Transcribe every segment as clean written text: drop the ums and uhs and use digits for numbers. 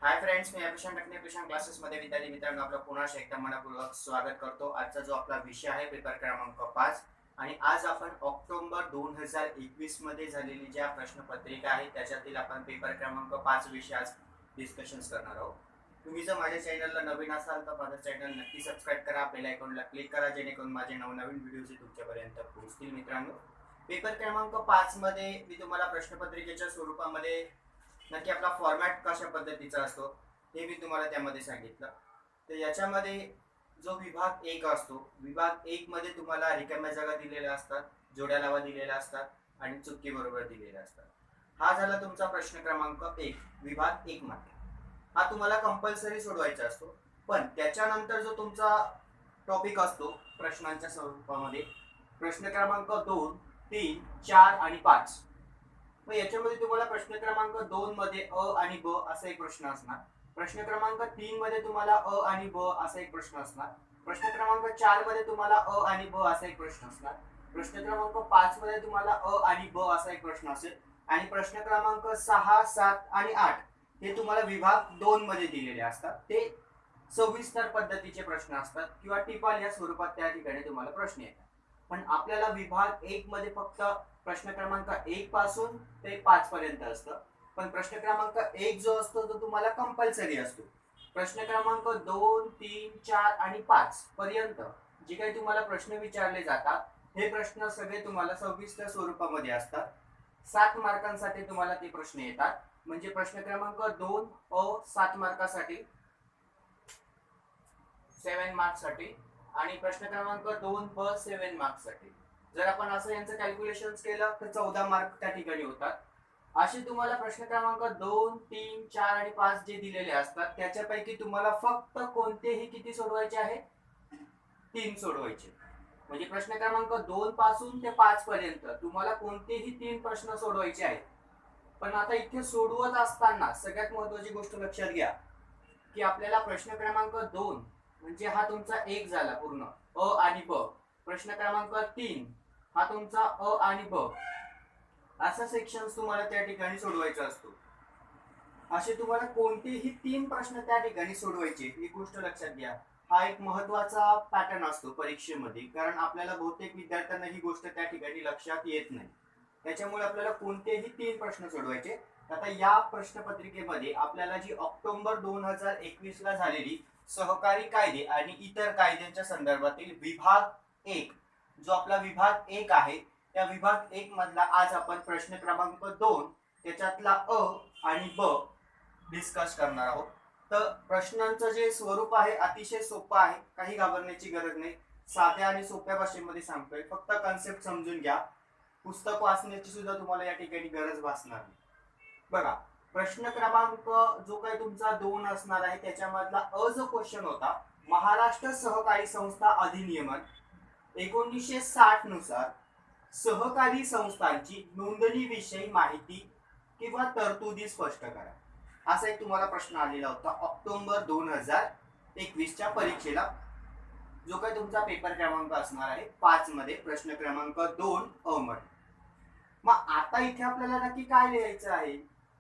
Hi friends, मी प्रशांत टकणे प्रशांत क्लासेसमध्ये विद्यार्थी मित्रांनो आपलं पुन्हा एकदा मनपूर्वक स्वागत करतो। आजचा जो आपला विषय आहे पेपर क्रमांक 5 आणि आज आपण ऑक्टोबर 2021 मध्ये झालेली ज्या प्रश्नपत्रिका आहे त्याच्यातील आपण पेपर क्रमांक 5 विषय आज डिस्कशन्स करणार आहोत। तुम्ही जर माझ्या चॅनलला नवीन असाल तर माझं चॅनल नक्की सबस्क्राइब करा, बेल आयकॉनला क्लिक करा जेणेकरून माझे नवनवीन व्हिडिओज तुमच्यापर्यंत पोहोचतील। मित्रांनो, पेपर क्रमांक 5 मध्ये मी तुम्हाला प्रश्नपत्रिकेच्या स्वरूपामध्ये नक्की आपला फॉर्मॅट कशा पद्धतीचा असतो हे मी तुम्हाला त्यामध्ये सांगितलं। तर याच्यामध्ये जो विभाग 1 असतो, विभाग 1 मध्ये तुम्हाला रिकाम्या जागा दिलेल्या असतात, जोड्या लावा दिलेल्या असतात आणि चुकी बरोबर दिलेल्या असतात। हा झाला तुमचा प्रश्न क्रमांक 1 विभाग 1 मध्ये। हा तुम्हाला कंपल्सरी सोडवायचा असतो, पण त्याच्यानंतर जो तुमचा टॉपिक असतो प्रश्नांच्या स्वरूपामध्ये प्रश्न क्रमांक 2, 3, 4 आणि 5। मग याच्यामध्ये तुम्हाला प्रश्न क्रमांक 2 मध्ये अ आणि ब असा एक प्रश्न असणार, प्रश्न क्रमांक 3 मध्ये तुम्हाला अ आणि ब असा एक प्रश्न असणार, प्रश्न क्रमांक 4 मध्ये तुम्हाला अ आणि ब असा एक प्रश्न असणार, प्रश्न क्रमांक 5 मध्ये तुम्हाला अ आणि ब असा एक प्रश्न असेल आणि प्रश्न क्रमांक 6, 7 आणि 8 हे तुम्हाला विभाग 2 मध्ये दिलेले असतात। ते सविस्तर पद्धतीचे प्रश्न असतात किंवा टिपाल या स्वरूपात त्या ठिकाणी तुम्हाला प्रश्न येतात। पण आपल्याला विभाग 1 मध्ये फक्त प्रश्न क्रमांक 1 पासून ते 5 पर्यंत असतं, पण प्रश्न क्रमांक 1 जो असतो तो तुम्हाला कंपल्सरी असतो। प्रश्न क्रमांक 2, 3, 4 आणि 5 पर्यंत जे काही तुम्हाला प्रश्न विचारले जातात हे प्रश्न सगळे तुम्हाला सविस्तर स्वरूपामध्ये असतात। 7 मार्कांसाठी तुम्हाला ते प्रश्न येतात, म्हणजे प्रश्न क्रमांक 2 अ 7 मार्कासाठी 7 मार्क्ससाठी आणि प्रश्न क्रमांक 2 ब 7 मार्क्ससाठी। जर आपण असं यांचं कॅल्क्युलेशन्स केलं तर 14 मार्क त्या ठिकाणी होतात। असे तुम्हाला प्रश्न क्रमांक 2, 3, 4 आणि 5 जे दिलेले असतात त्याच्यापैकी तुम्हाला फक्त कोणतेही किती सोडवायचे आहे? 3 सोडवायचे। म्हणजे प्रश्न क्रमांक 2 पासून ते 5 पर्यंत तुम्हाला कोणतेही 3 प्रश्न सोडवायचे आहेत। पण आता इथे सोडवत असताना सगळ्यात महत्त्वाची गोष्ट लक्षात घ्या की आपल्याला प्रश्न क्रमांक 2 म्हणजे हा तुमचा 1 झाला पूर्ण अ आणि ब, प्रश्न क्रमांक 3 हा तुमचा अ आणि ब असा सेक्शन तुम्हाला त्या ठिकाणी सोडवायचा असतो। असे तुम्हाला कोणतेही 3 प्रश्न त्या ठिकाणी सोडवायचे, ही गोष्ट लक्षात घ्या। हा एक महत्त्वाचा पॅटर्न असतो परीक्षेमध्ये, कारण आपल्याला बहुतेक विद्यार्थ्यांना ही गोष्ट त्या ठिकाणी लक्षात येत नाही। त्याच्यामुळे आपल्याला कोणतेही 3 प्रश्न सोडवायचे। आता या प्रश्नपत्रिकेमध्ये आपल्याला जी ऑक्टोबर 2021 ला झालेली सहकारी कायदे आणि इतर कायद्यांच्या संदर्भातील विभाग 1 जो आपला विभाग 1 आहे, त्या विभाग 1 मधला आज आपण प्रश्न क्रमांक 2 त्याच्यातला अ आणि ब डिस्कस करणार आहोत। तर प्रश्नांचं जे स्वरूप आहे अतिशय सोपं आहे, काही घाबरण्याची गरज नाही। साध्या आणि सोप्या भाषेमध्ये सांगतोय, फक्त कन्सेप्ट समजून घ्या। पुस्तक वाचण्याची सुद्धा तुम्हाला या ठिकाणी गरज भासणार नाही। बघा, प्रश्न क्रमांक जो काही तुमचा 2 असणार आहे त्याच्यामधला अ जो क्वेश्चन होता, महाराष्ट्र सहकारी संस्था अधिनियमन 1960 नुसार सहकारी संस्थांची नोंदणीविषयी माहिती किंवा तरतुदी स्पष्ट करा, असा एक तुम्हाला प्रश्न आलेला होता ऑक्टोबर 2021 च्या परीक्षेला। जो काही तुमचा पेपर क्रमांक असणार आहे 5 मध्ये प्रश्न क्रमांक 2 अ मध्ये। मग आता इथे आपल्याला नक्की काय लिहायचं आहे?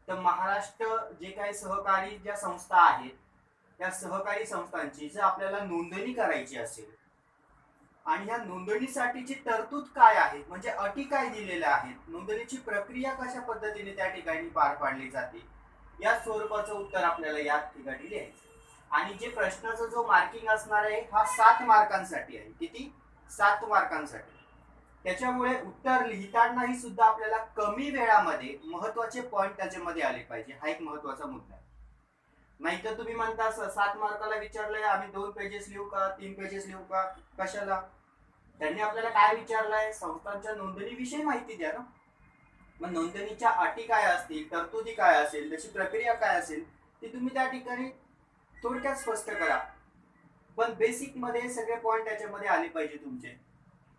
तर महाराष्ट्र जे काही सहकारी ज्या संस्था आहेत त्या सहकारी संस्थांची जर आपल्याला नोंदणी करायची असेल आणि ह्या नोंदणीसाठीची तरतूद काय आहे, म्हणजे अटी काय दिलेल्या आहेत, नोंदणीची प्रक्रिया कशा पद्धतीने त्या ठिकाणी पार पाडली जाते, या स्वरूपाचं उत्तर आपल्याला या ठिकाणी लिहायचं। आणि जे प्रश्नाचा जो मार्किंग असणार आहे हा 7 मार्कांसाठी आहे। किती? 7 मार्कांसाठी। त्याच्यामुळे उत्तर लिहितानाही सुद्धा आपल्याला कमी वेळामध्ये महत्त्वाचे पॉइंट त्याच्यामध्ये आले पाहिजे, हा एक महत्त्वाचा मुद्दा आहे। नाहीतर तुम्ही म्हणता 7 मार्काला विचारलंय आम्ही 2 पेजेस लिहू का, 3 पेजेस लिहू का, कशाला? त्यांनी आपल्याला काय विचारलंय? संस्थांच्या नोंदणीविषयी माहिती द्या ना। मग नोंदणीच्या अटी काय असतील, तरतुदी काय असेल, त्याची प्रक्रिया काय असेल ती तुम्ही त्या ठिकाणी थोडक्यात स्पष्ट करा। पण बेसिक मध्ये सगळे पॉइंट त्याच्यामध्ये आले पाहिजे तुमचे।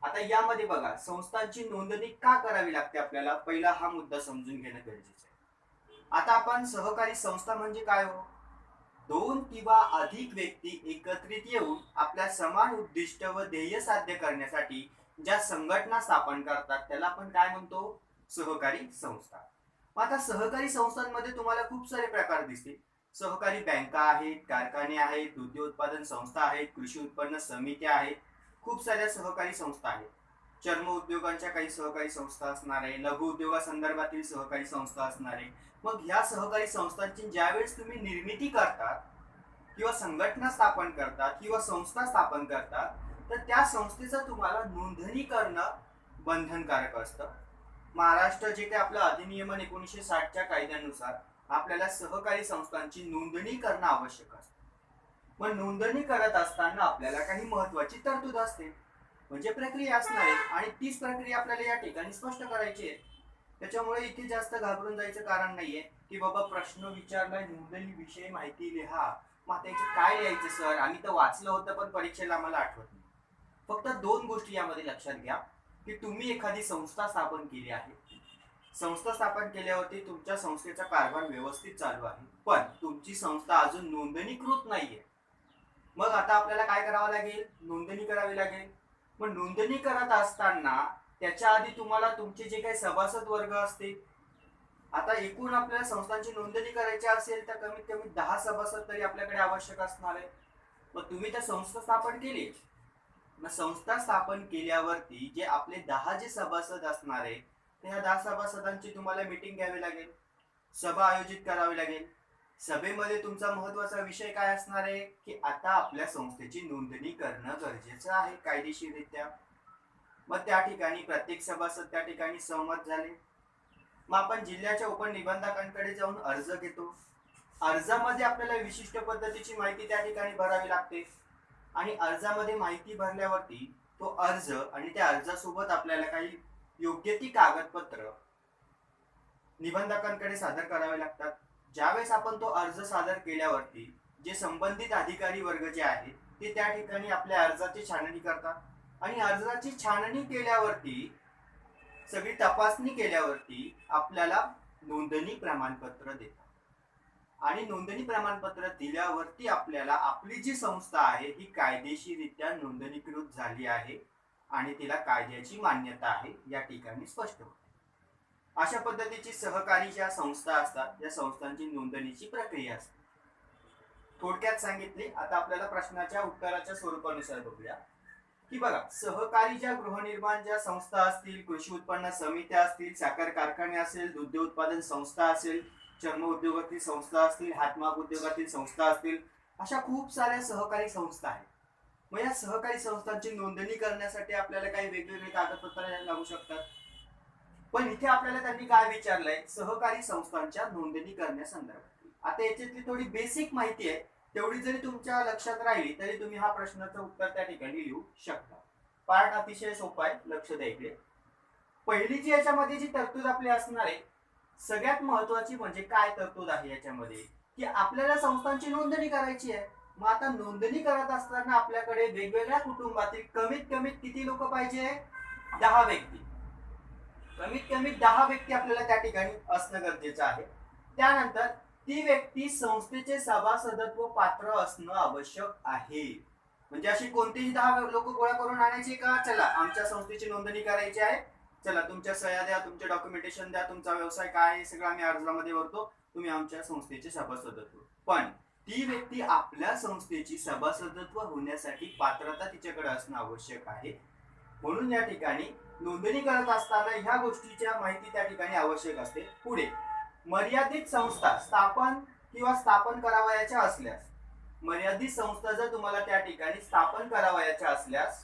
आता यामध्ये बघा, संस्थांची नोंदणी का करावी लागते आपल्याला, पहिला हा मुद्दा समजून घेणं गरजेचं आहे। आता आपण सहकारी संस्था म्हणजे काय हो? 2 किंवा अधिक व्यक्ती एकत्रित येऊन आपल्या समान उद्दिष्ट व ध्येय साध्य करण्यासाठी ज्या संघटना स्थापन करतात त्याला आपण काय म्हणतो? सहकारी संस्था। आता सहकारी संस्थांमध्ये तुम्हाला खूप सारे प्रकार दिसतील। सहकारी बँका आहेत, कारखाने आहेत, दुग्ध उत्पादन संस्था आहेत, कृषी उत्पन्न समित्या आहेत, खूप साऱ्या सहकारी संस्था आहेत. चर्म उद्योगांच्या काही सहकारी संस्था असणार आहे, लघु उद्योगासंदर्भातील सहकारी संस्था असणार आहे. मग ह्या सहकारी संस्थांची ज्यावेळेस तुम्ही निर्मिती करतात किंवा संघटना स्थापन करतात किंवा संस्था स्थापन करतात, तर त्या संस्थेचं तुम्हाला नोंदणी करणं बंधनकारक असतं. महाराष्ट्र जे काही आपलं अधिनियमन 1960च्या कायद्यानुसार आपल्याला सहकारी संस्थांची नोंदणी करणं आवश्यक असतं. मग नोंदणी करत असताना आपल्याला काही महत्वाची तरतूद असते, म्हणजे प्रक्रिया असणार आहे, आणि तीच प्रक्रिया आपल्याला या ठिकाणी स्पष्ट करायची आहे. त्याच्यामुळे इथे जास्त घाबरून जायचं कारण नाहीये की बाबा प्रश्न विचारलाय, नोंदणी विषयी माहिती लिहा. मग त्याचे काय लिहायचं सर, आम्ही तर वाचलं होतं पण परीक्षेला आम्हाला आठवत नाही. फक्त दोन गोष्टी यामध्ये लक्षात घ्या की तुम्ही एखादी संस्था स्थापन केली आहे, संस्था स्थापन केल्यावरती तुमच्या संस्थेचा कारभार व्यवस्थित चालू आहे, पण तुमची संस्था अजून नोंदणीकृत नाहीये. मग आता आपल्याला काय करावं लागेल, नोंदणी करावी लागेल. मग नोंदणी करत असताना त्याच्या आधी तुम्हाला तुमचे जे काही सभासद वर्ग असतील, आता एकूण आपल्याला संस्थांची नोंदणी करायची असेल तर कमीत कमी 10 सभासद तरी आपल्याकडे आवश्यक असणार आहे. मग तुम्ही त्या संस्था स्थापन केली, मग संस्था स्थापन केल्यावरती जे आपले 10 जे सभासद असणार आहे, ह्या 10 सभासदांची तुम्हाला मीटिंग घ्यावी लागेल, सभा आयोजित करावी लागेल. सभेमध्ये तुमचा महत्वाचा विषय काय असणार आहे की आता आपल्या संस्थेची नोंदणी करणं गरजेचं आहे कायदेशीररित्या. मग त्या ठिकाणी प्रत्येक सभासद त्या ठिकाणी सहमत झाले. मग आपण जिल्ह्याच्या उपनिबंधकांकडे जाऊन अर्ज घेतो. अर्जामध्ये आपल्याला विशिष्ट पद्धतीची माहिती त्या ठिकाणी भरावी लागते, आणि अर्जामध्ये माहिती भरल्यावरती तो अर्ज आणि त्या अर्जासोबत आपल्याला काही योग्य ती कागदपत्र निबंधकांकडे सादर करावे लागतात. ज्यावेळेस आपण तो अर्ज सादर केल्यावरती जे संबंधित अधिकारी वर्ग जे आहेत ते त्या ठिकाणी आपल्या अर्जाची छाननी करतात, आणि अर्जाची छाननी केल्यावरती सगळी तपासणी केल्यावरती आपल्याला नोंदणी प्रमाणपत्र देतात. आणि नोंदणी प्रमाणपत्र दिल्यावरती आपल्याला आपली जी संस्था आहे ही कायदेशीररित्या नोंदणीकृत झाली आहे आणि तिला कायद्याची मान्यता आहे या ठिकाणी स्पष्ट होते. अशा पद्धतीची सहकारी ज्या संस्था असतात या संस्थांची नोंदणीची प्रक्रिया असते. थोडक्यात सांगितली. आता आपल्याला प्रश्नाच्या उत्तराच्या स्वरूपानुसार बघूया की बघा, सहकारी ज्या गृहनिर्माण ज्या संस्था असतील, कृषी उत्पन्न समित्या असतील, साखर कारखाने असेल, दुग्ध उत्पादन संस्था असेल, चर्म उद्योगातील संस्था असतील, हातमाग उद्योगातील संस्था असतील, अशा खूप साऱ्या सहकारी संस्था आहेत. मग या सहकारी संस्थांची नोंदणी करण्यासाठी आपल्याला काही वेगवेगळे कागदपत्र लागू शकतात. पण इथे आपल्याला त्यांनी काय विचारलंय, सहकारी संस्थांच्या नोंदणी करण्यासंदर्भात. आता याच्यातली थोडी बेसिक माहिती आहे, तेवढी जरी तुमच्या लक्षात राहिली तरी तुम्ही हा प्रश्नाचं उत्तर त्या ठिकाणी लिहू शकता. पार्ट अतिशय सोपा आहे, लक्ष द्या इकडे. पहिली जी याच्यामध्ये जी तरतूद आपली असणार आहे, सगळ्यात महत्वाची म्हणजे काय तरतूद आहे याच्यामध्ये की आपल्याला संस्थांची नोंदणी करायची आहे. मग आता नोंदणी करत असताना आपल्याकडे वेगवेगळ्या कुटुंबातील कमीत कमी किती लोक पाहिजे, 10 व्यक्ती. कमीत कमी 10 व्यक्ती आपल्याला त्या ठिकाणी असणं गरजेचं आहे. त्यानंतर ती व्यक्ती संस्थेचे सभासदत्व पात्र असणं आवश्यक आहे. म्हणजे अशी कोणतीही 10 लोक गोळा करून आणायची का, चला आमच्या संस्थेची नोंदणी करायची आहे, चला तुमच्या सह्या द्या, तुमचे डॉक्युमेंटेशन द्या, तुमचा व्यवसाय काय आहे सगळं आम्ही अर्जामध्ये भरतो, तुम्ही आमच्या संस्थेचे सभासदत्व. पण ती व्यक्ती आपल्या संस्थेची सभासदत्व होण्यासाठी पात्रता तिच्याकडे असणं आवश्यक आहे. म्हणून या ठिकाणी नोंदणी करत असताना ह्या गोष्टीच्या माहिती त्या ठिकाणी आवश्यक असते. पुढे मर्यादित संस्था स्थापन करावयाच्या असल्यास, मर्यादित संस्था जर तुम्हाला त्या ठिकाणी स्थापन करावयाच्या असल्यास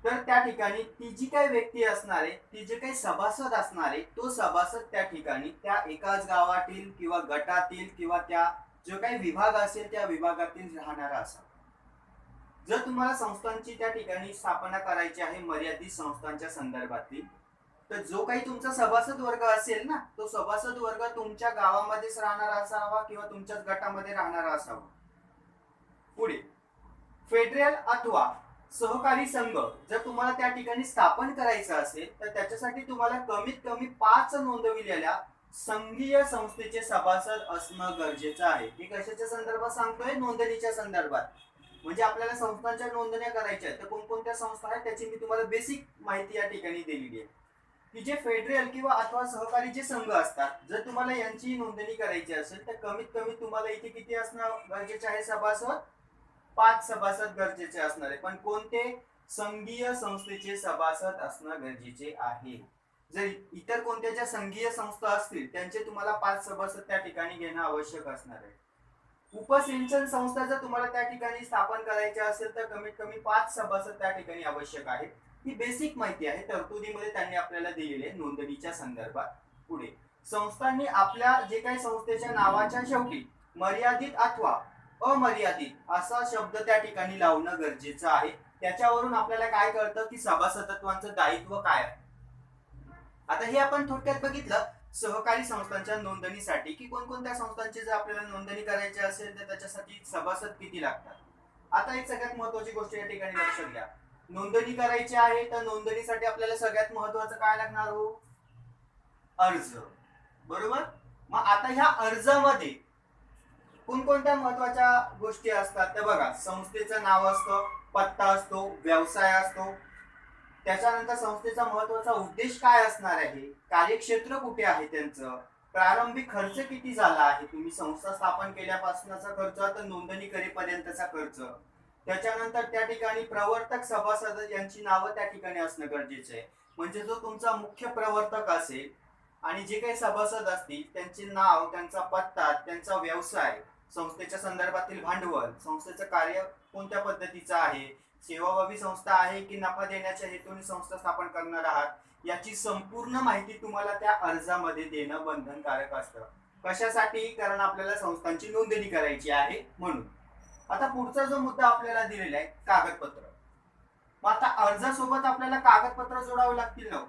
तर त्या ठिकाणी ती जी काही व्यक्ती असणार आहे, ती जे काही सभासद असणार आहे, तो सभासद त्या ठिकाणी त्या एकाच गावातील किंवा गटातील किंवा त्या जो काही विभाग असेल त्या विभागातील राहणारा असावा. जर तुम्हाला संस्थांची त्या ठिकाणी स्थापना करायची आहे मर्यादित संस्थांच्या संदर्भातली, तर जो काही तुमचा सभासद वर्ग असेल ना, तो सभासद वर्ग तुमच्या गावामध्येच राहणारा असावा किंवा तुमच्याच गटामध्ये राहणारा असावा. पुढे फेडरल अथवा सहकारी संघ जर तुम्हाला त्या ठिकाणी स्थापन करायचं असेल तर त्याच्यासाठी तुम्हाला कमीत कमी 5 नोंदविलेल्या संघीय संस्थेचे सभासद असणं गरजेचं आहे. हे कशाच्या संदर्भात सांगतोय, नोंदणीच्या संदर्भात. म्हणजे आपल्याला संस्थांच्या नोंदण्या करायच्या आहेत तर कोणकोणत्या संस्था आहेत त्याची मी तुम्हाला बेसिक माहिती या ठिकाणी दिलेली आहे. की जे फेडरल किंवा अथवा सहकारी जे संघ असतात, जर तुम्हाला यांची नोंदणी करायची असेल तर कमीत कमी तुम्हाला इथे किती असणं गरजेचे आहे सभासद? 5 सभासद गरजेचे असणार आहे. पण कोणते? संघीय संस्थेचे सभासद असणं गरजेचे आहे. जर इतर कोणत्या ज्या संघीय संस्था असतील त्यांचे तुम्हाला 5 सभासद त्या ठिकाणी घेणं आवश्यक असणार आहे. उपसिंचन संस्था जर तुम्हाला त्या ठिकाणी स्थापन करायची असेल तर कमीत कमी 5 सभासद त्या ठिकाणी आवश्यक आहे. ही बेसिक माहिती आहे, तरतुदीमध्ये त्यांनी आपल्याला दिलेली आहे नोंदणीच्या संदर्भात. पुढे संस्थांनी आपल्या जे काही संस्थेच्या नावाच्या शेवटी मर्यादित अथवा अमर्यादित असा शब्द त्या ठिकाणी लावणं गरजेचं आहे. त्याच्यावरून आपल्याला काय कळतं की सभासदत्वांचं दायित्व काय आहे. आता हे आपण थोडक्यात बघितलं सहकारी संस्थांच्या नोंदणीसाठी की कोणकोणत्या संस्थांची जर आपल्याला नोंदणी करायची असेल तर त्याच्यासाठी सभासद किती लागतात. आता एक सगळ्यात महत्वाची गोष्ट या ठिकाणी लक्षात घ्या. नोंदणी करायची आहे तर नोंदणीसाठी आपल्याला सगळ्यात महत्वाचं काय लागणार हो? अर्ज. बरोबर. मग आता ह्या अर्जामध्ये कोणकोणत्या महत्वाच्या गोष्टी असतात तर बघा, संस्थेचं नाव असतं, पत्ता असतो, व्यवसाय असतो, त्याच्यानंतर संस्थेचा महत्वाचा उद्देश काय असणार आहे, कार्यक्षेत्र कुठे आहे त्यांचं, प्रारंभिक खर्च किती झाला आहे, तुम्ही संस्था स्थापन केल्यापासूनचा खर्च तर नोंदणी करेपर्यंतचा खर्च, त्याच्यानंतर त्या ठिकाणी प्रवर्तक सभासद यांची नावं त्या ठिकाणी असणं गरजेचं आहे. म्हणजे जो तुमचा मुख्य प्रवर्तक असेल आणि जे काही सभासद असतील त्यांचे नाव, त्यांचा पत्ता, त्यांचा व्यवसाय, संस्थेच्या संदर्भातील भांडवल, संस्थेचं कार्य कोणत्या पद्धतीचं आहे, सेवाभावी संस्था आहे की नफा देण्याच्या हेतूने संस्था स्थापन करणार आहात, याची संपूर्ण माहिती तुम्हाला त्या अर्जामध्ये देणं बंधनकारक असतं. कशासाठी? कारण आपल्याला संस्थांची नोंदणी करायची आहे म्हणून. आता पुढचा जो मुद्दा आपल्याला दिलेला आहे कागदपत्र. मग आता अर्जासोबत आपल्याला कागदपत्र जोडावे लागतील ना.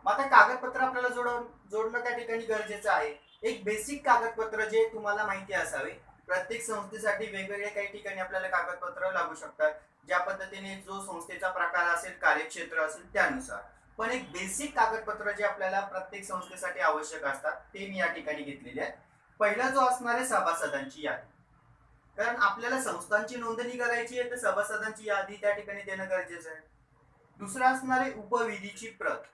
मग आता कागदपत्र आपल्याला जोडणं त्या ठिकाणी गरजेचं आहे. एक बेसिक कागदपत्र जे तुम्हाला माहिती असावे. प्रत्येक संस्थेसाठी वेगवेगळे काही ठिकाणी आपल्याला कागदपत्र लागू शकतात, ज्या पद्धतीने जो संस्थेचा प्रकार असेल, कार्यक्षेत्र असेल त्यानुसार. पण एक बेसिक कागदपत्र जे आपल्याला प्रत्येक संस्थेसाठी आवश्यक असतात ते मी या ठिकाणी घेतलेले आहे. पहिला जो असणार आहे सभासदांची यादी. कारण आपल्याला संस्थांची नोंदणी करायची आहे तर सभासदांची यादी त्या ठिकाणी देणं गरजेचं आहे. दुसरा असणार आहे उपविधीची प्रत.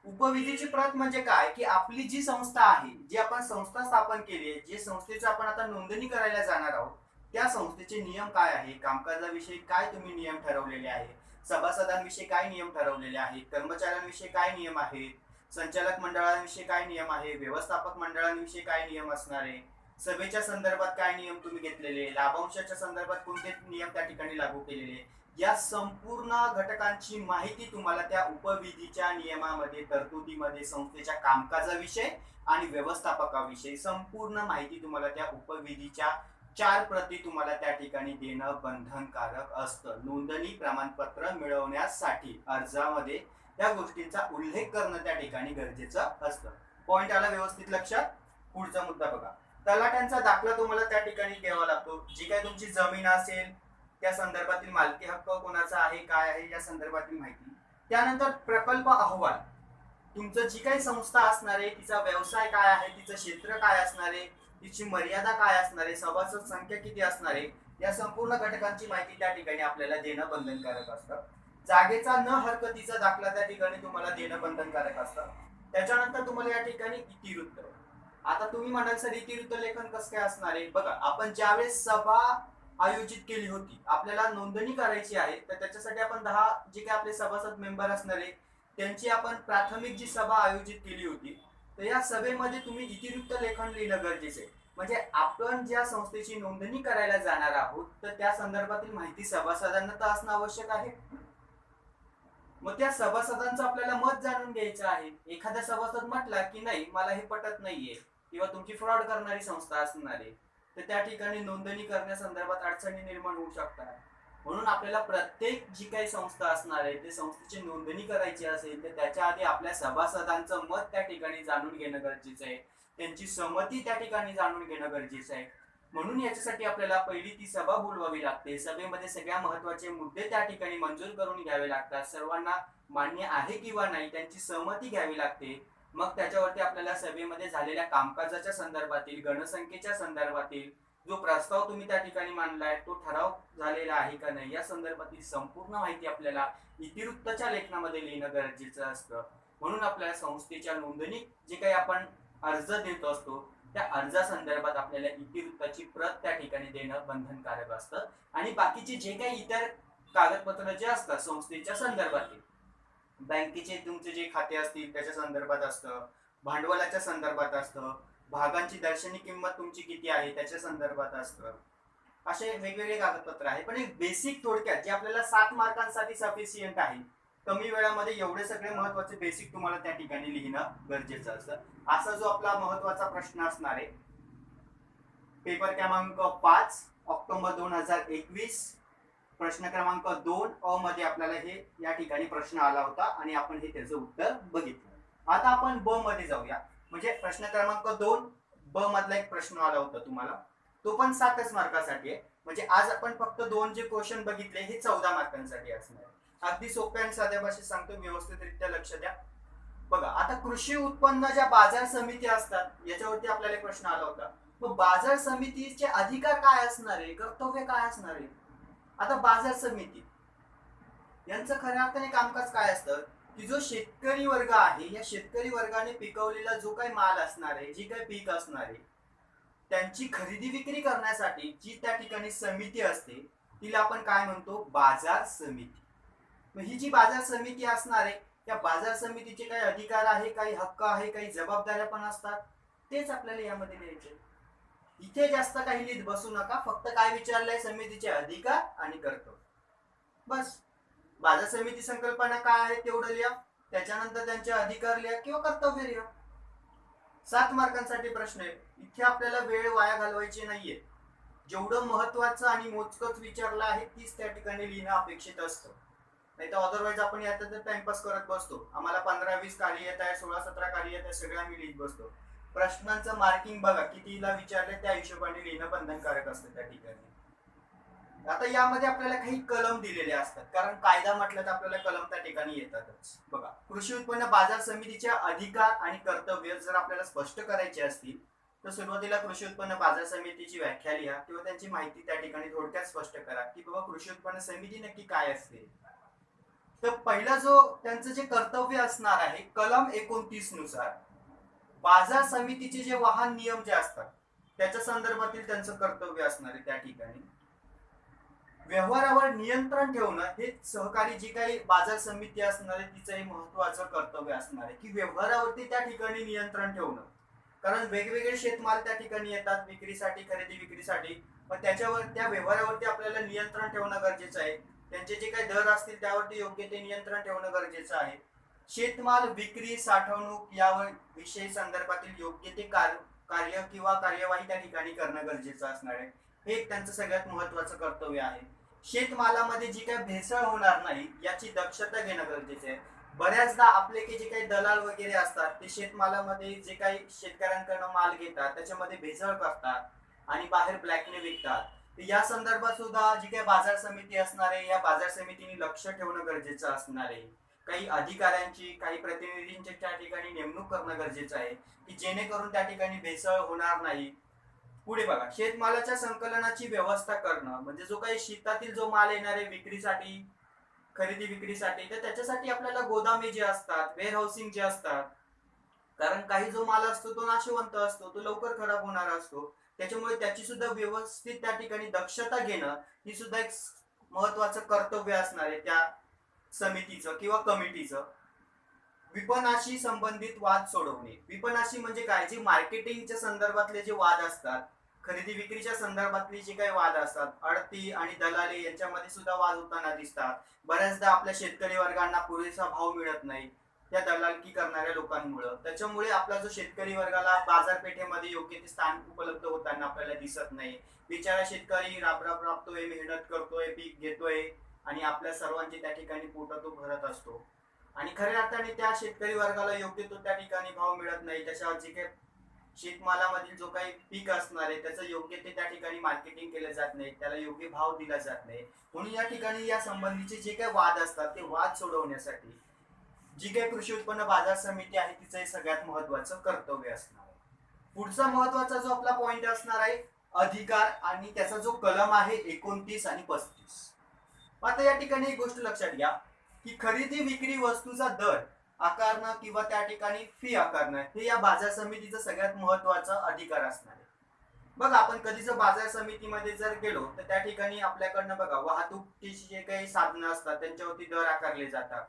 उपविधीची प्रत म्हणजे काय की आपली जी संस्था आहे, जी आपण संस्था स्थापन केली आहे, जे संस्थेची आपण आता नोंदणी करायला जाणार आहोत, त्या संस्थेचे नियम काय आहे, कामकाजाविषयी काय तुम्ही नियम ठरवलेले आहे, सभासदांविषयी काय नियम ठरवलेले आहेत, कर्मचाऱ्यांविषयी काय नियम आहेत, संचालक मंडळांविषयी काय नियम आहे, व्यवस्थापक मंडळांविषयी काय नियम असणार आहे, सभेच्या संदर्भात काय नियम तुम्ही घेतलेले, लाभांशाच्या संदर्भात कोणते नियम त्या ठिकाणी लागू केलेले, या संपूर्ण घटकांची माहिती तुम्हाला त्या उपविधीच्या नियमामध्ये, तरतुदीमध्ये संस्थेच्या कामकाजाविषयी आणि व्यवस्थापकाविषयी संपूर्ण माहिती तुम्हाला त्या उपविधीच्या 4 प्रती तुम्हाला त्या ठिकाणी देणं बंधनकारक असतं. नोंदणी प्रमाणपत्र मिळवण्यासाठी अर्जामध्ये त्या गोष्टींचा उल्लेख करणं त्या ठिकाणी गरजेचं असतं. पॉइंट आला व्यवस्थित लक्षात. पुढचा मुद्दा बघा, तलाट्यांचा दाखला तुम्हाला त्या ठिकाणी घ्यावा लागतो. जी काही तुमची जमीन असेल त्या संदर्भातील मालकी हक्क कोणाचा आहे, काय आहे, या संदर्भातील माहिती. त्यानंतर प्रकल्प अहवाल. तुमचं जी काही संस्था असणार आहे तिचा व्यवसाय काय आहे, तिचं क्षेत्र काय असणार आहे, तिची मर्यादा काय असणार आहे, सभासद संख्या किती असणार आहे, या संपूर्ण घटकांची माहिती त्या ठिकाणी आपल्याला देणं बंधनकारक असतं. जागेचा न हरकतीचा दाखला त्या ठिकाणी तुम्हाला देणं बंधनकारक असतं. त्याच्यानंतर तुम्हाला या ठिकाणी इतिवृत्त. आता तुम्ही म्हणाल सर इतिवृत्त लेखन कसं काय असणार आहे. बघा, आपण ज्यावेळेस सभा आयोजित केली होती, आपल्याला नोंदणी करायची आहे, तर त्याच्यासाठी आपण 10 जे काही आपले सभासद मेंबर असणार आहे त्यांची आपण प्राथमिक जी सभा आयोजित केली होती, तर या सभेमध्ये तुम्ही इतिवृत्त लेखन लिहिणं गरजेचं आहे. म्हणजे आपण ज्या संस्थेची नोंदणी करायला जाणार आहोत तर त्या संदर्भातील माहिती सभासदांना तर असणं आवश्यक आहे. मग त्या सभासदांचं आपल्याला मत जाणून घ्यायचं आहे. एखादा सभासद म्हटला की नाही मला हे पटत नाहीये किंवा तुमची फ्रॉड करणारी संस्था असणार आहे, तर त्या ठिकाणी नोंदणी करण्यासंदर्भात अडचणी निर्माण होऊ शकतात. म्हणून आपल्याला प्रत्येक जी काही संस्था असणार आहे ते संस्थेची नोंदणी करायची असेल तर त्याच्या आधी आपल्या सभासदांचं मत त्या ठिकाणी जाणून घेणं गरजेचं आहे, त्यांची सहमती त्या ठिकाणी जाणून घेणं गरजेचं आहे. म्हणून याच्यासाठी आपल्याला पहिली ती सभा बोलवावी लागते. सभेमध्ये सगळ्या महत्वाचे मुद्दे त्या ठिकाणी मंजूर करून घ्यावे लागतात. सर्वांना मान्य आहे किंवा नाही त्यांची सहमती घ्यावी लागते. मग त्याच्यावरती आपल्याला सभेमध्ये झालेल्या कामकाजाच्या संदर्भातील, गणसंख्येच्या संदर्भातील, जो प्रस्ताव तुम्ही त्या ठिकाणी मांडलाय तो ठराव झालेला आहे का नाही या संदर्भातील संपूर्ण माहिती आपल्याला इतिवृत्ताच्या लेखनामध्ये लिहिणं गरजेचं असतं. म्हणून आपल्याला संस्थेच्या नोंदणी जे काही आपण अर्ज देत असतो त्या अर्जासंदर्भात आपल्याला इतिवृत्ताची प्रत त्या ठिकाणी देणं बंधनकारक असतं. आणि बाकीचे जे काही इतर कागदपत्र जे असतात संस्थेच्या संदर्भातील, बँकेचे तुमचे जे खाते असतील त्याच्या संदर्भात असतं, भांडवलाच्या संदर्भात असतं, भागांची दर्शनी किंमत तुमची किती आहे त्याच्या संदर्भात असतं, असे वेगवेगळे कागदपत्र आहे. पण एक बेसिक थोडक्यात जे आपल्याला 7 मार्कांसाठी सफिशियंट आहे, कमी वेळामध्ये एवढे सगळे महत्वाचे बेसिक तुम्हाला त्या ठिकाणी लिहिणं गरजेचं असतं. असा जो आपला महत्वाचा प्रश्न असणार आहे पेपर क्रमांक 5 ऑक्टोबर 2021 प्रश्न क्रमांक 2 अ मध्ये आपल्याला हे या ठिकाणी प्रश्न आला होता आणि आपण हे त्याचं उत्तर बघितलं. आता आपण ब मध्ये जाऊया. म्हणजे प्रश्न क्रमांक 2 ब मधला एक प्रश्न आला होता तुम्हाला, तो पण 7च मार्कासाठी आहे. म्हणजे आज आपण फक्त 2 जे क्वेश्चन बघितले हे 14 मार्कांसाठी असणार आहे. अगदी सोप्या आणि साध्या भाषेत सांगतो, व्यवस्थितरित्या लक्ष द्या. बघा, आता कृषी उत्पन्न ज्या बाजार समिती असतात याच्यावरती आपल्याला प्रश्न आला होता. मग बाजार समितीचे अधिकार काय असणार आहे, कर्तव्य काय असणार आहे. आता बाजार समिती यांचं खऱ्या अर्थाने कामकाज काय असतं की जो शेतकरी वर्ग आहे या शेतकरी वर्गाने पिकवलेला जो काही माल असणार आहे, जी काही पीक असणार आहे त्यांची खरेदी विक्री करण्यासाठी जी त्या ठिकाणी समिती असते तिला आपण काय म्हणतो, बाजार समिती. मग ही जी बाजार समिती असणार आहे त्या बाजार समितीचे काही अधिकार आहे, काही हक्क आहे, काही जबाबदाऱ्या पण असतात, तेच आपल्याला यामध्ये लिहायचे. इथे जास्त काही लिहित बसू नका, फक्त काय विचारलंय, समितीचे अधिकार आणि कर्तव्य, बस. बाजार समिती संकल्पना काय आहे तेवढं लिहा, त्याच्यानंतर त्यांचे अधिकार लिहा किंवा कर्तव्य लिहा. 7 मार्कांसाठी प्रश्न आहे. इथे आपल्याला वेळ वाया घालवायची नाहीये. जेवढं महत्वाचं आणि मोजकच विचारलं आहे तीच त्या ठिकाणी लिहिणं अपेक्षित असतं. नाही तर अदरवाईज आपण यात टाइमपास करत बसतो. आम्हाला 15-20 कार्य येत आहे, 16-17 कार्य येत आहे, सगळं आम्ही लिहित बसतो. प्रश्नांचं मार्किंग बघा कितीला विचारले त्या हिशोबाने लिहिणं बंधनकारक असतं त्या ठिकाणी. आता यामध्ये आपल्याला काही कलम दिलेले असतात, कारण कायदा म्हटलं तर आपल्याला कलम त्या ठिकाणी येतातच. बघा, कृषी उत्पन्न बाजार समितीचे अधिकार आणि कर्तव्य जर आपल्याला स्पष्ट करायचे असतील तर सुरुवातीला कृषी उत्पन्न बाजार समितीची व्याख्या लिहा किंवा त्यांची माहिती त्या ठिकाणी थोडक्यात स्पष्ट करा की बाबा कृषी उत्पन्न समिती नक्की काय असते. तर पहिला जो त्यांचं जे कर्तव्य असणार आहे कलम 29 नुसार बाजार समितीचे जे वाहन नियम जे असतात त्याच्या संदर्भातील त्यांचं कर्तव्य असणार आहे. त्या ठिकाणी व्यवहारावर नियंत्रण ठेवणं हे सहकारी जी काही बाजार समिती असणार आहे तिचं हे महत्वाचं कर्तव्य असणार आहे की व्यवहारावरती त्या ठिकाणी नियंत्रण ठेवणं. कारण वेगवेगळे शेतमाल त्या ठिकाणी येतात विक्रीसाठी, खरेदी विक्रीसाठी, पण त्याच्यावर त्या व्यवहारावरती आपल्याला नियंत्रण ठेवणं गरजेचं आहे. त्यांचे जे काही दर असतील त्यावरती योग्य ते नियंत्रण ठेवणं गरजेचं आहे. शेतमाल विक्री, साठवणूक यावर विषयी संदर्भातील योग्य ते कार्य किंवा कार्यवाही त्या ठिकाणी करणं गरजेचं असणार आहे. हे एक त्यांचं सगळ्यात महत्वाचं कर्तव्य आहे. शेतमालामध्ये जी काही भेसळ होणार नाही याची दक्षता घेणं गरजेचं आहे. बऱ्याचदा आपले जे काही दलाल वगैरे असतात ते शेतमालामध्ये जे काही शेतकऱ्यांकडून माल घेतात त्याच्यामध्ये भेसळ करतात आणि बाहेर ब्लॅकने विकतात. या संदर्भात सुद्धा जी काही बाजार समिती असणार आहे या बाजार समितीने लक्ष ठेवणं गरजेचं असणार आहे. काही अधिकाऱ्यांची, काही प्रतिनिधींची त्या ठिकाणी नेमणूक करणं गरजेचं आहे की जेणेकरून त्या ठिकाणी भेसळ होणार नाही. पुढे बघा, शेतमालाच्या संकलनाची व्यवस्था करणं म्हणजे जो काही शेतातील जो माल येणार आहे विक्रीसाठी, खरेदी विक्रीसाठी, तर त्याच्यासाठी आपल्याला गोदामे जे असतात, वेअर हाऊसिंग जे असतात, कारण काही जो माल असतो तो नाशवंत असतो, तो लवकर खराब होणार असतो, त्याच्यामुळे त्याची सुद्धा व्यवस्थित त्या ठिकाणी दक्षता घेणं ही सुद्धा एक महत्वाचं कर्तव्य असणार आहे त्या समितीचं किंवा कमिटीचं. विपणनाशी संबंधित वाद सोडवणे. विपणनाशी म्हणजे काय, जे मार्केटिंगच्या संदर्भातले जे वाद असतात, खरेदी विक्रीच्या संदर्भातले जे काही वाद असतात, आडती आणि दलाली यांच्यामध्ये सुद्धा वाद होताना दिसतात. बऱ्याचदा आपल्या शेतकरी वर्गांना पुरेसा भाव मिळत नाही त्या दलालकी करणाऱ्या लोकांमुळे. त्याच्यामुळे आपला जो शेतकरी वर्गाला बाजारपेठेमध्ये योग्य ते स्थान उपलब्ध होताना आपल्याला दिसत नाही. बिचारा शेतकरी राबतोय, मेहनत करतोय, पीक घेतोय आणि आपल्या सर्वांची त्या ठिकाणी पोट तो भरत असतो आणि खऱ्या अर्थाने त्या शेतकरी वर्गाला योग्य तो त्या ठिकाणी भाव मिळत नाही. त्याच्यावर जे काही शेतमालामधील जो काही पीक असणार आहे त्याचं योग्य ते त्या ठिकाणी मार्केटिंग केलं जात नाही, त्याला योग्य भाव दिला जात नाही. म्हणून या ठिकाणी या संबंधीचे जे काही वाद असतात ते वाद सोडवण्यासाठी जी काही कृषी उत्पन्न बाजार समिती आहे तिचं हे सगळ्यात महत्वाचं कर्तव्य असणार आहे. पुढचा महत्वाचा जो आपला पॉइंट असणार आहे अधिकार आणि त्याचा जो कलम आहे 29 आणि 35. आता या ठिकाणी एक गोष्ट लक्षात घ्या की खरेदी विक्री वस्तूचा दर आकारणं किंवा त्या ठिकाणी फी आकारणं हे या बाजार समितीचा सगळ्यात महत्वाचा अधिकार असणार आहे. बघा आपण कधी जर बाजार समितीमध्ये जर गेलो तर त्या ठिकाणी आपल्याकडनं बघा वाहतुकीची जे काही साधनं असतात त्यांच्यावरती दर आकारले जातात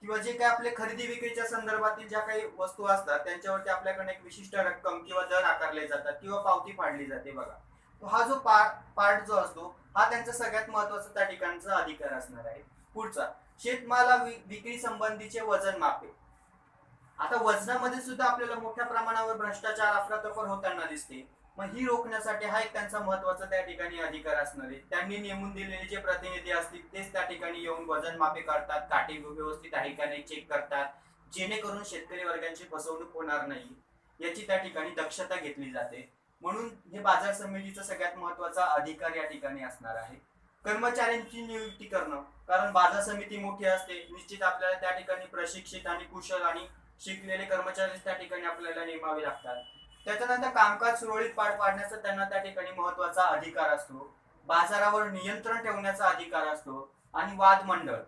किंवा जे काही आपले खरेदी विक्रीच्या संदर्भातील ज्या काही वस्तू असतात त्यांच्यावरती आपल्याकडे एक विशिष्ट रक्कम किंवा दर आकारले जातात किंवा पावती फाडली जाते बघा. तो हा जो पार्ट जो असतो हा त्यांचा सगळ्यात महत्वाचा त्या ठिकाणचा अधिकार असणार आहे. पुढचा शेतमाला विक्री संबंधीचे वजन मापे. आता वजनामध्ये सुद्धा आपल्याला मोठ्या प्रमाणावर भ्रष्टाचार अफरातफर होताना दिसते. मग ही रोखण्यासाठी हा एक त्यांचा महत्वाचा त्या ठिकाणी अधिकार असणार आहे. त्यांनी नेमून दिलेले जे प्रतिनिधी असतील तेच त्या ठिकाणी येऊन वजन मापे करतात, काटे व्यवस्थित आहे का नाही चेक करतात, जेणेकरून शेतकरी वर्गांची फसवणूक होणार नाही याची त्या ठिकाणी दक्षता घेतली जाते. म्हणून हे बाजार समितीचा सगळ्यात महत्वाचा अधिकार या ठिकाणी असणार आहे. कर्मचाऱ्यांची नियुक्ती करणं, कारण बाजार समिती मोठी असते, निश्चित आपल्याला त्या ठिकाणी प्रशिक्षित आणि कुशल आणि शिकलेले कर्मचारी त्या ठिकाणी आपल्याला नेमावे लागतात. त्याच्यानंतर कामकाज सुरळीत पार पाडण्याचा त्यांना त्या ठिकाणी महत्वाचा अधिकार असतो. बाजारावर नियंत्रण ठेवण्याचा अधिकार असतो आणि वाद मंडळ.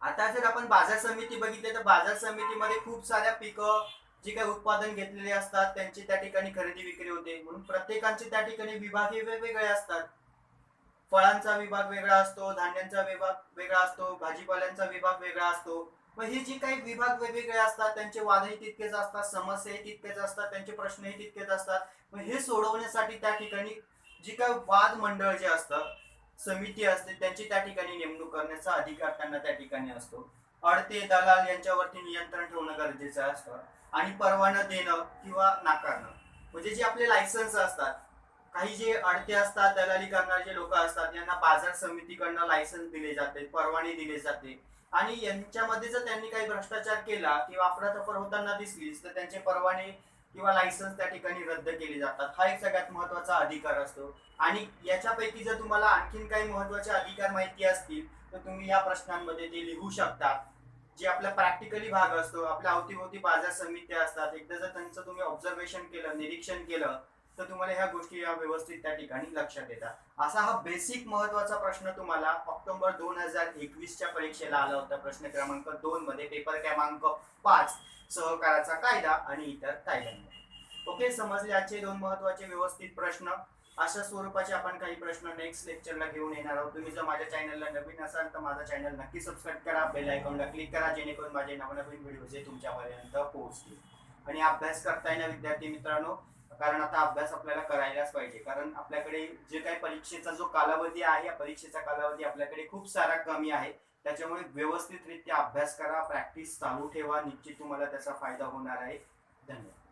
आता जर आपण बाजार समिती बघितली तर बाजार समितीमध्ये खूप साऱ्या पिकं जे काही उत्पादन घेतलेले असतात त्यांची त्या ठिकाणी खरेदी विक्री होते. म्हणून प्रत्येकांचे त्या ठिकाणी विभाग हे वेगवेगळे असतात. फळांचा विभाग वेगळा असतो, धान्यांचा विभाग वेगळा असतो, भाजीपाल्यांचा विभाग वेगळा असतो. मग हे जे काही विभाग वेगवेगळे असतात त्यांचे वादही तितकेच असतात, समस्याही तितकेच असतात, त्यांचे प्रश्नही तितकेच असतात. मग हे सोडवण्यासाठी त्या ठिकाणी जी काही वाद मंडळ जे असतं, समिती असते त्यांची त्या ठिकाणी नेमणूक करण्याचा अधिकार त्यांना त्या ठिकाणी असतो. अडते दलाल यांच्यावरती नियंत्रण ठेवणं गरजेचं असतं आणि परवाना देणं किंवा नाकारणं म्हणजे जे आपले लायसन्स असतात. काही जे अडते असतात, दलाली करणारे जे लोक असतात यांना बाजार समितीकडनं लायसन्स दिले जाते, परवाने दिले जाते आणि यांच्यामध्ये जर त्यांनी काही भ्रष्टाचार केला किंवा अफरातफर होताना दिसलीच तर त्यांचे परवाने किंवा लायसन्स त्या ठिकाणी रद्द केले जातात. हा एक सगळ्यात महत्वाचा अधिकार असतो. आणि याच्यापैकी जर तुम्हाला आणखीन काही महत्वाचे अधिकार माहिती असतील तर तुम्ही या प्रश्नांमध्ये ते लिहू शकता. जे आपला प्रॅक्टिकली भाग असतो, आपल्या अवतीभोवती बाजार समित्या असतात, एकदा जर त्यांचं तुम्ही ऑब्झर्वेशन केलं, निरीक्षण केलं तर तुम्हाला ह्या गोष्टी या व्यवस्थित त्या ठिकाणी लक्षात येतात. असा हा बेसिक महत्वाचा प्रश्न तुम्हाला ऑक्टोबर 2021च्या परीक्षेला आला होता. प्रश्न क्रमांक 2 मध्ये पेपर क्रमांक 5 सहकाराचा कायदा आणि इतर कायद्यांमध्ये. ओके, समजले आजचे दोन महत्वाचे व्यवस्थित प्रश्न. अशा स्वरूपाचे आपण काही प्रश्न नेक्स्ट लेक्चरला घेऊन येणार आहोत. तुम्ही जर माझ्या चॅनलला नवीन असाल तर माझा चॅनल नक्की सबस्क्राईब करा, बेल आयकॉनला क्लिक करा जेणेकरून माझे नवनवीन व्हिडिओज तुमच्यापर्यंत पोहोचतील. आणि अभ्यास करताय ना विद्यार्थी मित्रांनो, कारण आता अभ्यास आपल्याला करायलाच पाहिजे, कारण आपल्याकडे जे काही परीक्षेचा जो कालावधी आहे या परीक्षेचा कालावधी आपल्याकडे खूप सारा कमी आहे. त्याच्यामुळे व्यवस्थितरित्या अभ्यास करा, प्रॅक्टिस चालू ठेवा, निश्चित तुम्हाला त्याचा फायदा होणार आहे. धन्यवाद.